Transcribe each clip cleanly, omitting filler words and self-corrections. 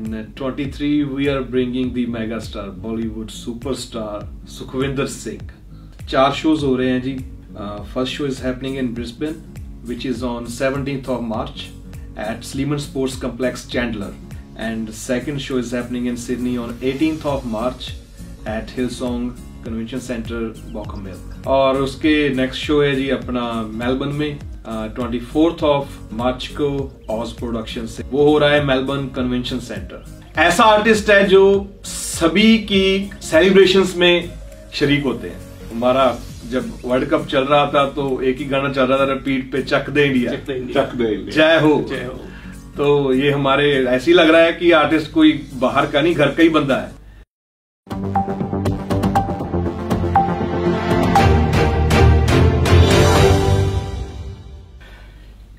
In 23 we are bringing the mega star Bollywood superstar Sukhwinder Singh. 4 shows हो रहे हैं जी. First show is happening in Brisbane, which is on 17th of March at Sleeman Sports Complex, Chandler, and second show is happening in Sydney on 18th of March at Hillsong Convention Center, Bochum Hill. और उसके next show है जी अपना Melbourne में 24th of March को ऑज production से. वो हो रहा है मेलबर्न कन्वेंशन सेंटर. ऐसा आर्टिस्ट है जो सभी की सेलिब्रेशंस में शरीक होते हैं. हमारा जब वर्ल्ड कप चल रहा था तो एक ही गाना चल रहा था रिपीट पे, चक दे इंडिया, चक दे इंडिया, जय हो, जय हो. तो ये हमारे ऐसे ही लग रहा है कि आर्टिस्ट कोई बाहर का नहीं, घर का ही बंदा है.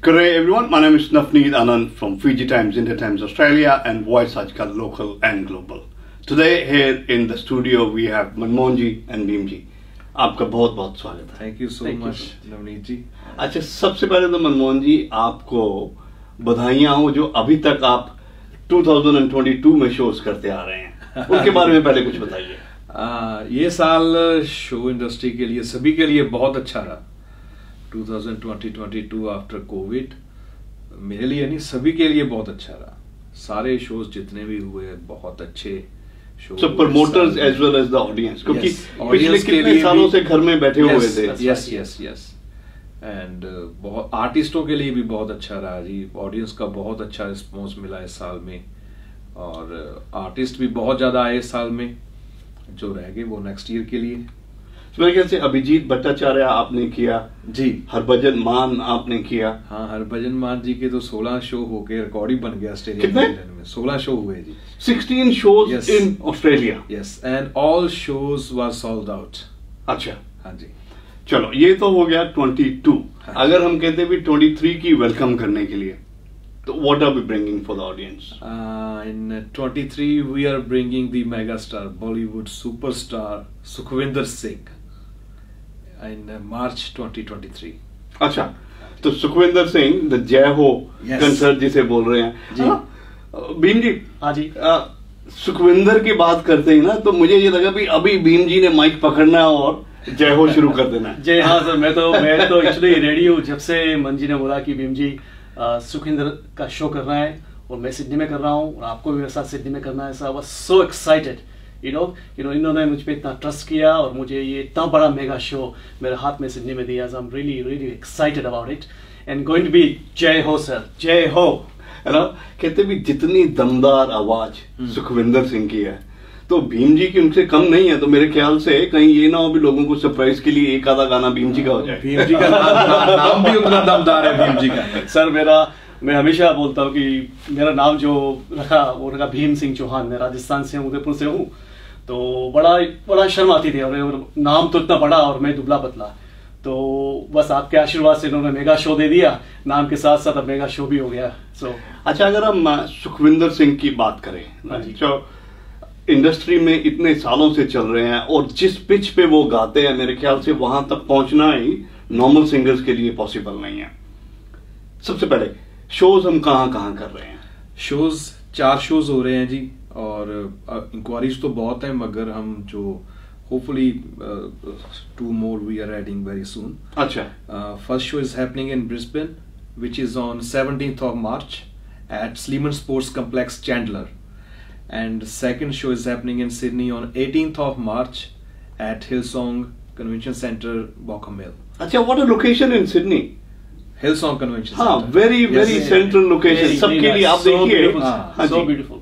Good day everyone, my name is Navneet Anand from Fiji Times, India Times Australia and Voice Ajkal local and global. Today here in the studio we have Manmohan ji and Bheem ji. आपका बहुत बहुत स्वागत है. Thank you so much Navneet ji. अच्छा, सबसे पहले तो मनमोहन जी आपको बधाइयां हो जो अभी तक आप 2022 में शोज करते आ रहे हैं. उनके बारे में पहले कुछ बताइए. ये साल शो इंडस्ट्री के लिए, सभी के लिए बहुत अच्छा रहा. 2022 आफ्टर कोविड मेरे लिए नहीं, सभी के लिए बहुत अच्छा रहा. सारे शोज जितने भी हुए बहुत अच्छे show. So promoters as well as the audience, क्योंकि पिछले कितने सालों से घर में बैठे हुए थे. यस एंड बहुत आर्टिस्टों के लिए भी बहुत अच्छा रहा जी. ऑडियंस का बहुत अच्छा रिस्पॉन्स मिला इस साल में और आर्टिस्ट भी बहुत ज्यादा आए इस साल में. जो रह गए वो नेक्स्ट ईयर के लिए. मेरे ख्याल से अभिजीत भट्टाचार्य आपने किया जी, हरभजन मान आपने किया. हाँ, हरभजन मान जी के तो 16 शो होके रिकॉर्ड ही बन गया ऑस्ट्रेलिया में. 16 शो हुए जी. 16 shows in Australia. Yes, and all shows were sold out. अच्छा, हाँ जी. चलो ये तो हो गया 22. अगर हम कहते भी 23 की वेलकम करने के लिए, तो what are we bringing for the audience? In 23 we are bringing the mega star Bollywood superstar Sukhwinder Singh in March 2023. अच्छा, तो सुखविंदर सिंह द जय हो कंसर्ट जिसे बोल रहे हैं जी. भीम जी, हाँ जी, सुखविंदर की बात करते ही ना तो मुझे ये लगा भी अभी भीम जी ने माइक पकड़ना है और जय हो शुरू कर देना है. जय. हाँ सर, मैं तो एक्चुअली रेडी हूँ. जब से मन जी ने बोला कि भीम जी सुखविंदर का शो करना है और मैं सिडनी में कर रहा हूँ और आपको भी मेरे साथ सिडनी में करना है, so I was so excited. You know इन्होंने मुझ पे इतना ट्रस्ट किया और मुझे ये इतना बड़ा मेगा शो मेरे हाथ में सिडनी में दिया. So I am really really excited about it and going to be जय हो सर, जय हो. है ना, कहते भी जितनी दमदार आवाज सुखविंदर सिंह की है तो भीम जी की उनसे कम नहीं है. तो मेरे ख्याल से कहीं ये ना हो भी लोगों को सरप्राइज के लिए एक आधा गाना भीम जी का हो जाए. भीम जी का नाम भी उतना दमदार है भीम जी का. सर मैं हमेशा बोलता हूँ कि मेरा नाम जो रखा वो रखा भीम सिंह चौहान. मैं राजस्थान से हूँ, उदयपुर से हूँ, तो बड़ा शर्म आती थी. और नाम तो इतना बड़ा और मैं दुबला पतला. तो बस आपके आशीर्वाद से इन्होंने मेगा शो दे दिया. नाम के साथ साथ अब मेगा शो भी हो गया. सो अच्छा, अगर हम सुखविंदर सिंह की बात करें जो इंडस्ट्री में इतने सालों से चल रहे हैं और जिस पिच पे वो गाते हैं, मेरे ख्याल से वहां तक पहुंचना ही नॉर्मल सिंगर्स के लिए पॉसिबल नहीं है. सबसे पहले शोज हम कहाँ कर रहे हैं? शोज 4 शोज हो रहे हैं जी और इंक्वायरीज तो बहुत है, मगर हम जो hopefully 2 more we are adding very soon. अच्छा. First show is happening in Brisbane, which is on 17th of March at Sleeman Sports Complex, Chandler, and second show is happening in Sydney on 18th of March at Hillsong Convention Center, Bochum Hill. अच्छा, what a location in Sydney. Hillsong Convention Center. हाँ, very central location. सबके लिए आप देखिए. हाँ, so beautiful.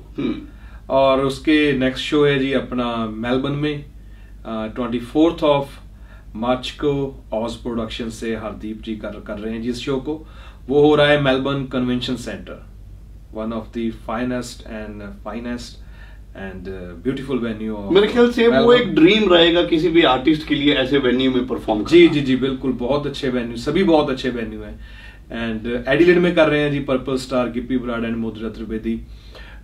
और उसके next show है जी अपना मेलबर्न में 24th ऑफ मार्च को ऑज प्रोडक्शन से हरदीप जी कर रहे हैं जिस शो को. वो हो रहा है Melbourne convention centre, one of the finest and beautiful venue. मेरे ख्याल से वो एक ड्रीम रहेगा किसी भी आर्टिस्ट के लिए ऐसे वेन्यू में परफॉर्म करना. जी बिल्कुल. बहुत अच्छे वेन्यू, सभी बहुत अच्छे वेन्यू हैं. एंड एडिलेड में कर रहे हैं जी पर्पल स्टार, गिप्पी ब्राड एंड मुद्रा त्रिवेदी.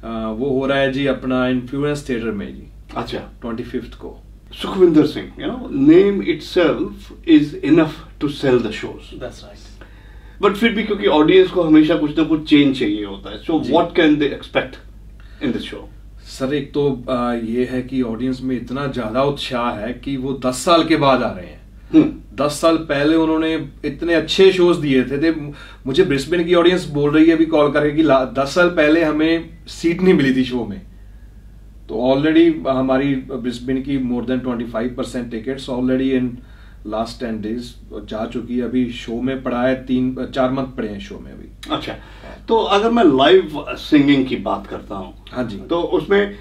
वो हो रहा है जी अपना इन्फ्लुएंस थिएटर में जी. अच्छा, 25th को. Sukhwinder Singh, name itself is enough to sell the shows. That's right. But फिर भी क्योंकि ऑडियंस को हमेशा कुछ ना कुछ चेंज चाहिए होता है, so what can they expect in this show? Sir एक तो ये है कि ऑडियंस में इतना ज्यादा उत्साह है कि वो 10 साल के बाद आ रहे हैं। 10 साल पहले उन्होंने इतने अच्छे शोज दिए थे। मुझे ब्रिस्बेन की ऑडियंस बोल रही है अभी कॉल करके कि 10 साल पहले हमें सीट नहीं मिली थी शो में। तो ऑलरेडी हमारी ब्रिस्बेन की more than 25% tickets already in last 10 days जा चुकी है। अभी शो में पड़ा है 3-4 मंथ पड़े हैं शो में अभी। अच्छा, तो अगर मैं लाइव सिंगिंग की बात करता हूँ, हाँ जी, तो उसमें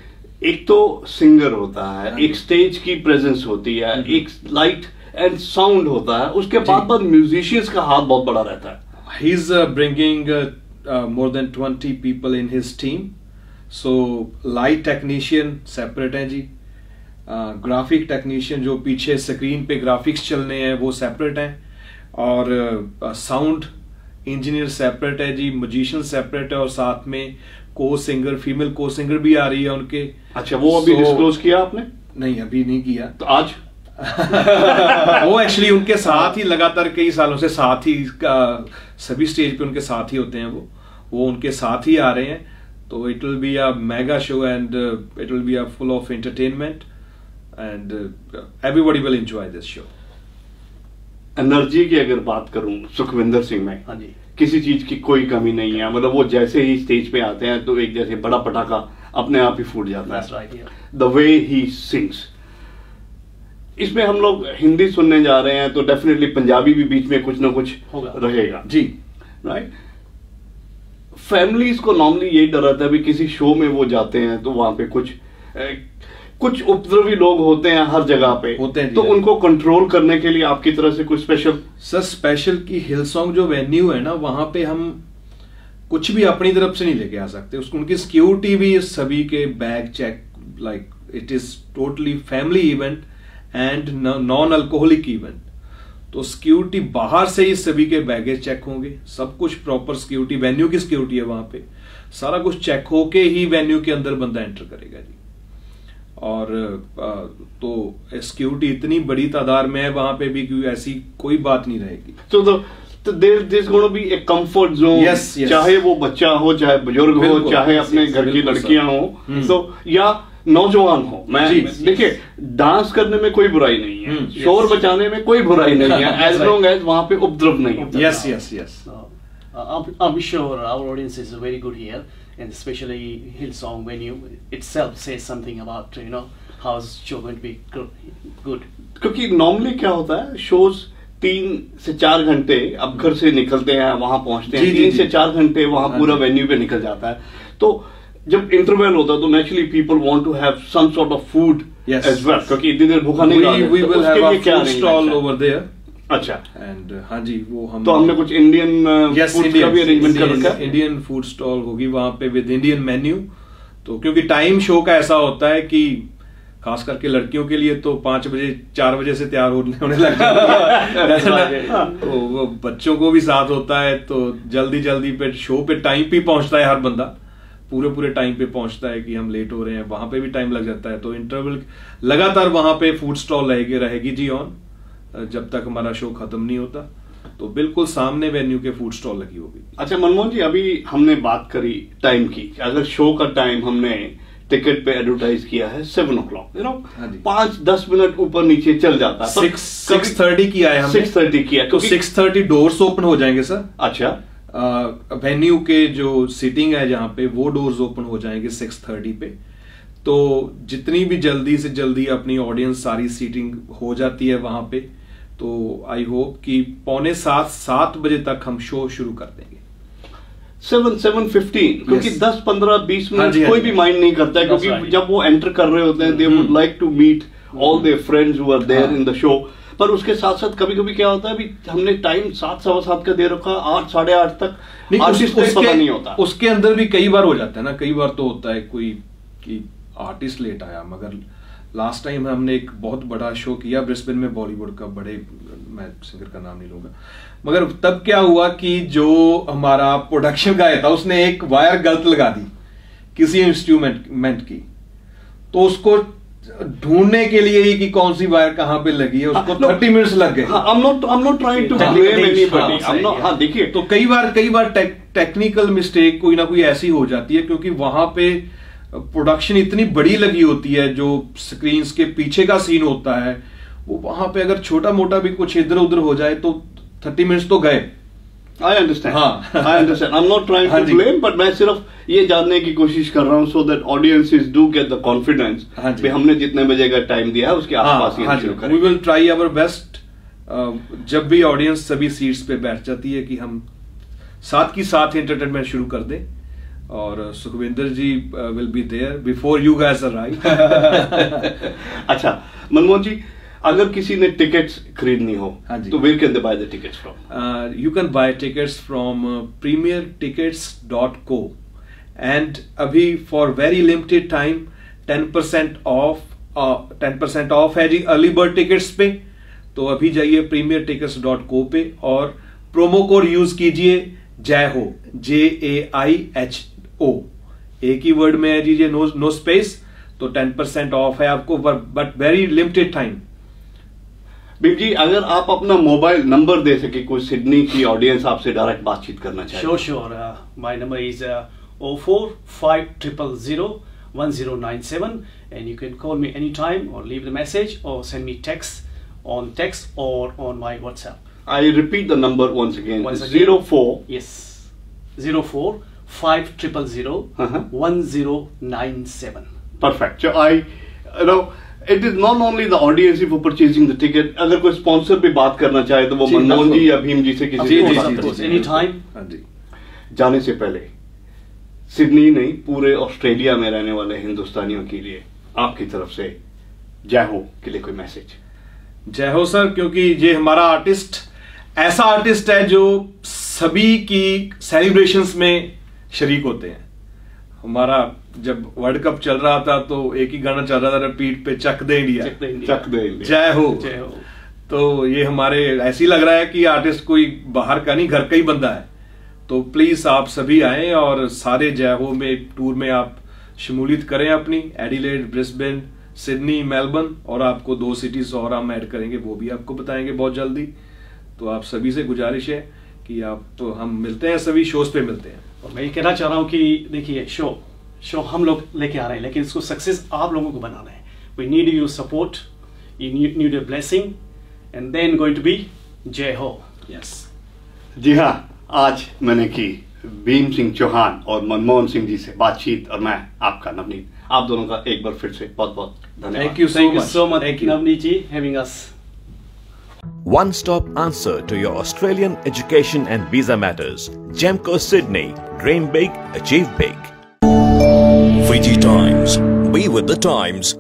एक तो सिंगर होता है, एक स्टेज की प्रेजेंस होती है, एक लाइट एंड साउंड होता है, उसके बाद म्यूजिशियंस का हाथ बहुत बड़ा रहता है। He is bringing more than 20 people in his team. So light technician separate है जी, ग्राफिक टेक्नीशियन जो पीछे स्क्रीन पे ग्राफिक्स चलने हैं वो सेपरेट हैं, और साउंड इंजीनियर सेपरेट है जी, म्यूजिशियन सेपरेट है, और साथ में को सिंगर, फीमेल को सिंगर भी आ रही है उनके। अच्छा, वो अभी डिस्क्लोज किया आपने? नहीं, अभी नहीं किया। तो आज वो एक्चुअली उनके साथ ही लगातार कई सालों से साथ ही सभी स्टेज पे उनके साथ ही होते हैं। वो उनके साथ ही आ रहे हैं। तो it will be a mega show and it will be a full of entertainment and everybody will enjoy this show. Energy की अगर बात करूं सुखविंदर सिंह में, हाँ जी, किसी चीज की कोई कमी नहीं है। मतलब वो जैसे ही स्टेज पे आते हैं तो एक जैसे बड़ा पटाखा अपने आप ही फूट जाता That's है। right, yeah. The way he sings. इसमें हम लोग हिंदी सुनने जा रहे हैं तो डेफिनेटली पंजाबी भी बीच में कुछ ना कुछ होगा, रहेगा जी, राइट। फैमिलीज को नॉर्मली यही डर रहता है भी किसी शो में वो जाते हैं तो वहां पे कुछ उपद्रवी लोग होते हैं, हर जगह पे होते हैं, तो उनको कंट्रोल करने के लिए आपकी तरफ से कुछ स्पेशल? सर स्पेशल की हिलसॉन्ग जो वेन्यू है ना, वहां पे हम कुछ भी अपनी तरफ से नहीं लेके आ सकते। उसको उनकी सिक्योरिटी भी सभी के bag check, like it is totally family event and non alcoholic event. तो सिक्योरिटी बाहर से ही सभी के बैगेज चेक होंगे, सब कुछ प्रॉपर सिक्योरिटी, वेन्यू की सिक्योरिटी है वहां पे, सारा कुछ चेक होके ही वेन्यू के अंदर बंदा एंटर करेगा जी। और तो सिक्योरिटी इतनी बड़ी तादाद में है वहां पे भी कि ऐसी कोई बात नहीं रहेगी। तो there is gonna be a comfort zone, चाहे वो बच्चा हो, चाहे बुजुर्ग हो, चाहे अपने घर की लड़कियां हो, तो या नौजवान हो। मैं देखिए, डांस करने में कोई बुराई नहीं है, शोर बचाने में कोई बुराई नहीं है, एज लॉन्ग एज वहां पे उपद्रव नहीं होता। Yes yes yes. I'm sure our audience is very good here, and especially Hillsong venue itself says something about how's show going to be good. क्योंकि नॉर्मली क्या होता है, शोज 3 से 4 घंटे अब घर से निकलते हैं, वहां पहुंचते हैं, 3 से 4 घंटे वहां पूरा वेन्यू पे निकल जाता है। तो जब इंटरवल होता है तो naturally people want to have some sort of food as well, क्योंकि इतनी देर भूखा नहीं रहा। We will have a food stall over there. अच्छा, एंड हाँ जी, वो हम तो हमने कुछ इंडियन फूड का भी अरेंजमेंट कर रखा है। इंडियन फूड स्टॉल होगी वहां पे विद इंडियन मेन्यू। तो क्योंकि टाइम शो का ऐसा होता है कि खास करके लड़कियों के लिए तो 5 बजे 4 बजे से तैयार होने लग जाती है। तो वो बच्चों को भी साथ होता है, तो जल्दी पे शो पे टाइम पे पहुंचता है हर बंदा, पूरे टाइम पे पहुंचता है कि हम लेट हो रहे हैं, वहां पे भी टाइम लग जाता है। तो इंटरवल लगातार वहां पे फूड स्टॉल रहेगी जी ऑन, जब तक हमारा शो खत्म नहीं होता। तो बिल्कुल सामने वेन्यू के फूड स्टॉल लगी होगी। अच्छा मनमोहन जी, अभी हमने बात करी टाइम की, अगर शो का टाइम हमने टिकट पे एडवर्टाइज किया है 7 o'clock, 5-10 मिनट ऊपर नीचे चल जाता है। 6:30 किया है हमने, 6:30 किया, तो 6:30 डोर्स ओपन हो जाएंगे सर। अच्छा, वेन्यू के जो सीटिंग है जहां पे, वो डोर्स ओपन हो जाएंगे 6:30 पे। तो जितनी भी जल्दी से जल्दी अपनी ऑडियंस सारी सीटिंग हो जाती है वहां पे, तो आई होप कि 6:45-7 बजे तक हम शो शुरू कर देंगे। 7:15, क्योंकि 10-15-20 मिनट कोई भी माइंड नहीं करता है, क्योंकि जब वो एंटर कर रहे होते हैं, they would like to meet all their friends who are there in the show. पर उसके साथ साथ कभी कभी क्या होता है, अभी हमने टाइम 7-7:15 का दे रखा, 8-8:30 तक आर्टिस्ट को पता नहीं होता। उसके अंदर भी कई बार हो जाता है ना, कई बार तो होता है कोई कि आर्टिस्ट लेट आया। मगर लास्ट टाइम हमने एक बहुत बड़ा शो किया ब्रिस्बेन में, बॉलीवुड का, बड़े, मैं सिंगर का नाम नहीं लूंगा, मगर तब क्या हुआ कि जो हमारा प्रोडक्शन गाय था उसने एक वायर गलत लगा दी किसी इंस्ट्रूमेंट की, तो उसको ढूंढने के लिए ही कि कौन सी वायर कहां पे लगी है, उसको 30 मिनट्स लग गए। I'm not trying to blame anybody। हाँ देखिए, तो कई बार टेक्निकल मिस्टेक कोई ना कोई ऐसी हो जाती है, क्योंकि वहां पे प्रोडक्शन इतनी बड़ी लगी होती है, जो स्क्रीन्स के पीछे का सीन होता है वो वहां पे अगर छोटा मोटा भी कुछ इधर उधर हो जाए तो 30 मिनट्स तो गए। I understand. हाँ। I understand. I'm not trying to blame, but मैं सिर्फ ये जानने की कोशिश कर रहा हूँ so that audiences do get the confidence कि हमने जितने बजे का टाइम दिया है उसके आसपास ही हम शुरू करें। We will try our best। जब भी ऑडियंस सभी सीट्स पे बैठ जाती है कि हम साथ की साथ एंटरटेनमेंट शुरू कर दें, और Sukhwinder ji will be there before you guys arrive. अच्छा मनमोहन जी, अगर किसी ने टिकट्स खरीदनी हो तो where can they buy the tickets from? You can buy tickets from premiertickets.co and अभी for very limited time 10% off है जी अर्ली बर्ड टिकट्स पे। तो अभी जाइए premiertickets.co पे और प्रोमो कोड यूज कीजिए जय हो, JAIHO, एक ही वर्ड में है जी, नो स्पेस। तो 10% ऑफ है आपको, but very limited time. Bheem ji, अगर आप अपना मोबाइल नंबर दे सके, कोई सिडनी की ऑडियंस आपसे डायरेक्ट बातचीत करना चाहे। Sure. My number is 0450001097 and you can call me anytime or leave the message or send me text or on my WhatsApp. I repeat the number once again. 04. Yes. 0450001097. Perfect. So it is not only the audience for purchasing the ticket. अगर कोई sponsor भी बात करना चाहे तो वो मनमोहन जी या भीम जी से किसी से एनी टाइम। जाने से पहले सिडनी नहीं, पूरे ऑस्ट्रेलिया में रहने वाले हिंदुस्तानियों के लिए आपकी तरफ से जय हो के लिए कोई मैसेज? जय हो सर, क्योंकि ये हमारा आर्टिस्ट ऐसा आर्टिस्ट है जो सभी की सेलिब्रेशंस में शरीक होते हैं। हमारा जब वर्ल्ड कप चल रहा था तो एक ही गाना चल रहा था रिपीट पे, चक दे इंडिया, चक दे इंडिया, जय हो। तो ये हमारे ऐसे ही लग रहा है कि आर्टिस्ट कोई बाहर का नहीं, घर का ही बंदा है। तो प्लीज आप सभी आए और सारे जय हो में टूर में आप शमूलियत करें अपनी। एडिलेड, ब्रिस्बेन, सिडनी, मेलबर्न, और आपको 2 सिटीज और हम ऐड करेंगे, वो भी आपको बताएंगे बहुत जल्दी। तो आप सभी से गुजारिश है कि आप, तो हम मिलते हैं, सभी शोज पे मिलते हैं। और मैं ये कहना चाह रहा हूँ कि देखिए शो हम लोग लेके आ रहे हैं, लेकिन इसको सक्सेस आप लोगों को बनाना है। We need your support, you need your blessing, and then going to be जय हो। यस जी हाँ, आज मैंने की भीम सिंह चौहान और मनमोहन सिंह जी से बातचीत, और मैं आपका नवनीत, आप दोनों का एक बार फिर से बहुत बहुत धन्यवाद। Thank you so much Navneet ji having us. One-stop answer to your Australian education and visa matters. Gemco Sydney. Dream big, achieve big. Fiji Times. Be with the times.